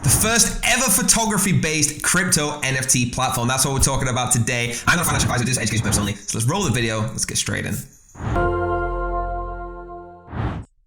The first ever photography-based crypto NFT platform. That's what we're talking about today. I'm not a financial advisor, this is education purpose only. So let's roll the video, let's get straight in.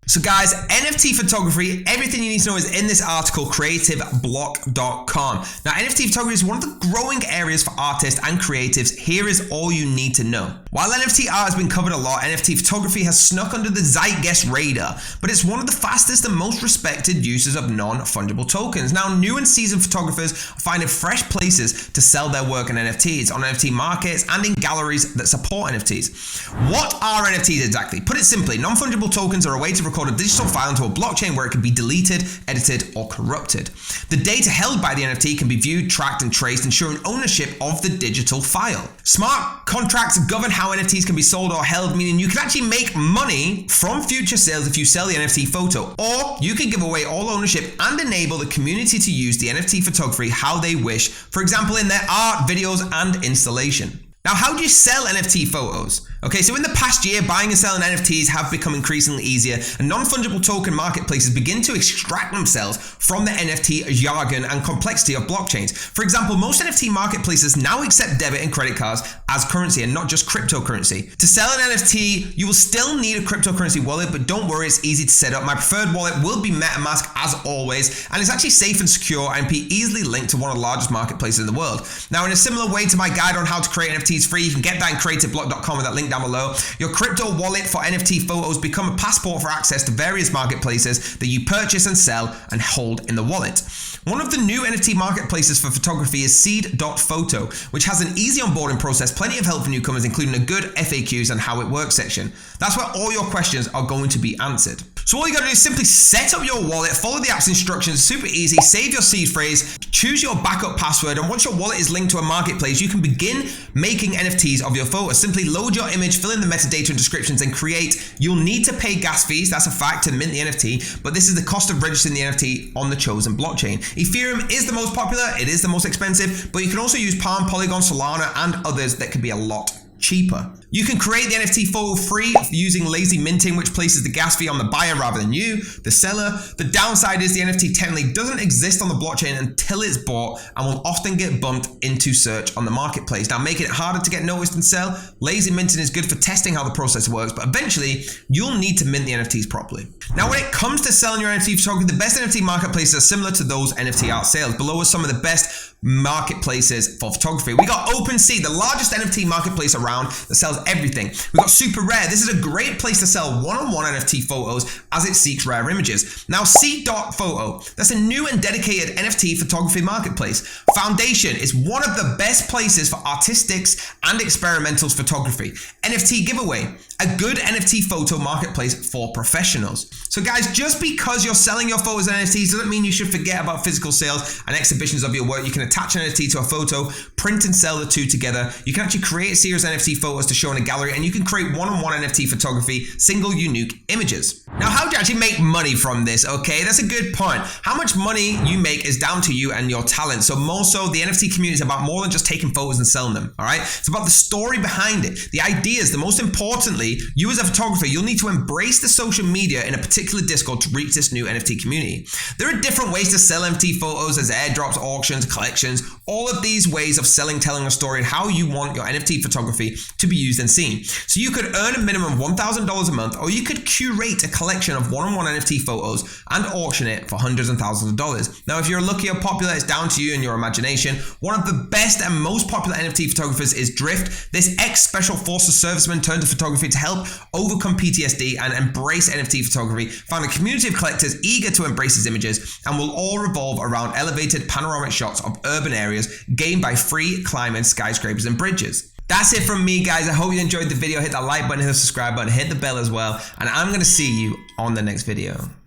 So guys, NFT photography, everything you need to know is in this article, creativeblock.com. Now, NFT photography is one of the growing areas for artists and creatives. Here is all you need to know. While NFT art has been covered a lot, NFT photography has snuck under the zeitgeist radar, but it's one of the fastest and most respected users of non-fungible tokens. Now, new and seasoned photographers are finding fresh places to sell their work in NFTs, on NFT markets, and in galleries that support NFTs. What are NFTs exactly? Put it simply, non-fungible tokens are a way to record a digital file into a blockchain where it can be deleted, edited, or corrupted. The data held by the NFT can be viewed, tracked, and traced, ensuring ownership of the digital file. Smart contracts govern how NFTs can be sold or held, meaning you can actually make money from future sales if you sell the NFT photo, or you can give away all ownership and enable the community to use the NFT photography how they wish, for example, in their art, videos, and installation. Now, how do you sell NFT photos? Okay, so in the past year, buying and selling NFTs have become increasingly easier, and non-fungible token marketplaces begin to extract themselves from the NFT jargon and complexity of blockchains. For example, most NFT marketplaces now accept debit and credit cards as currency and not just cryptocurrency. To sell an NFT, you will still need a cryptocurrency wallet, but don't worry, it's easy to set up. My preferred wallet will be MetaMask as always, and it's actually safe and secure and be easily linked to one of the largest marketplaces in the world. Now, in a similar way to my guide on how to create NFTs free, you can get that in creativeblock.com with that link down below. Your crypto wallet for NFT photos become a passport for access to various marketplaces that you purchase and sell and hold in the wallet. One of the new NFT marketplaces for photography is seed.photo, which has an easy onboarding process, plenty of help for newcomers, including a good FAQs and how it works section. That's where all your questions are going to be answered. So all you gotta do is simply set up your wallet, follow the app's instructions, super easy, save your seed phrase, choose your backup password, and once your wallet is linked to a marketplace, you can begin making NFTs of your photos. Simply load your image, fill in the metadata and descriptions, and create. You'll need to pay gas fees, that's a fact, to mint the NFT, but this is the cost of registering the NFT on the chosen blockchain. Ethereum is the most popular, it is the most expensive, but you can also use Palm, Polygon, Solana, and others that can be a lot cheaper. You can create the NFT photo free using lazy minting, which places the gas fee on the buyer rather than you, the seller. The downside is the NFT technically doesn't exist on the blockchain until it's bought and will often get bumped into search on the marketplace. Now, making it harder to get noticed and sell, lazy minting is good for testing how the process works, but eventually you'll need to mint the NFTs properly. Now, when it comes to selling your NFT photography, the best NFT marketplaces are similar to those NFT art sales. Below are some of the best marketplaces for photography. We got OpenSea, the largest NFT marketplace around that sells everything. We got Super Rare. This is a great place to sell one-on-one NFT photos as it seeks rare images. Now, Seed.photo, that's a new and dedicated NFT photography marketplace. Foundation is one of the best places for artistics and experimental photography. NFT Giveaway, a good NFT photo marketplace for professionals. So guys, just because you're selling your photos and NFTs doesn't mean you should forget about physical sales and exhibitions of your work. You can attach an NFT to a photo, print and sell the two together. You can actually create a series of NFT photos to show in a gallery, and you can create one-on-one NFT photography, single unique images. Now, how do you actually make money from this? Okay, that's a good point. How much money you make is down to you and your talent. So more so, the NFT community is about more than just taking photos and selling them, all right? It's about the story behind it, the ideas, the most importantly, you as a photographer, you'll need to embrace the social media in a particular Discord to reach this new NFT community. There are different ways to sell NFT photos as airdrops, auctions, collections, all of these ways of selling, telling a story, and how you want your NFT photography to be used and seen. So you could earn a minimum of $1,000 a month, or you could curate a collection of one-on-one NFT photos and auction it for hundreds and thousands of dollars. Now, if you're lucky or popular, it's down to you and your imagination. One of the best and most popular NFT photographers is Drift. This ex-special forces serviceman turned to photography to help overcome PTSD and embrace NFT photography, found a community of collectors eager to embrace his images, and will all revolve around elevated panoramic shots of urban areas gained by free climbing skyscrapers and bridges. That's it from me, guys. I hope you enjoyed the video. Hit that like button, hit the subscribe button, hit the bell as well, and I'm going to see you on the next video.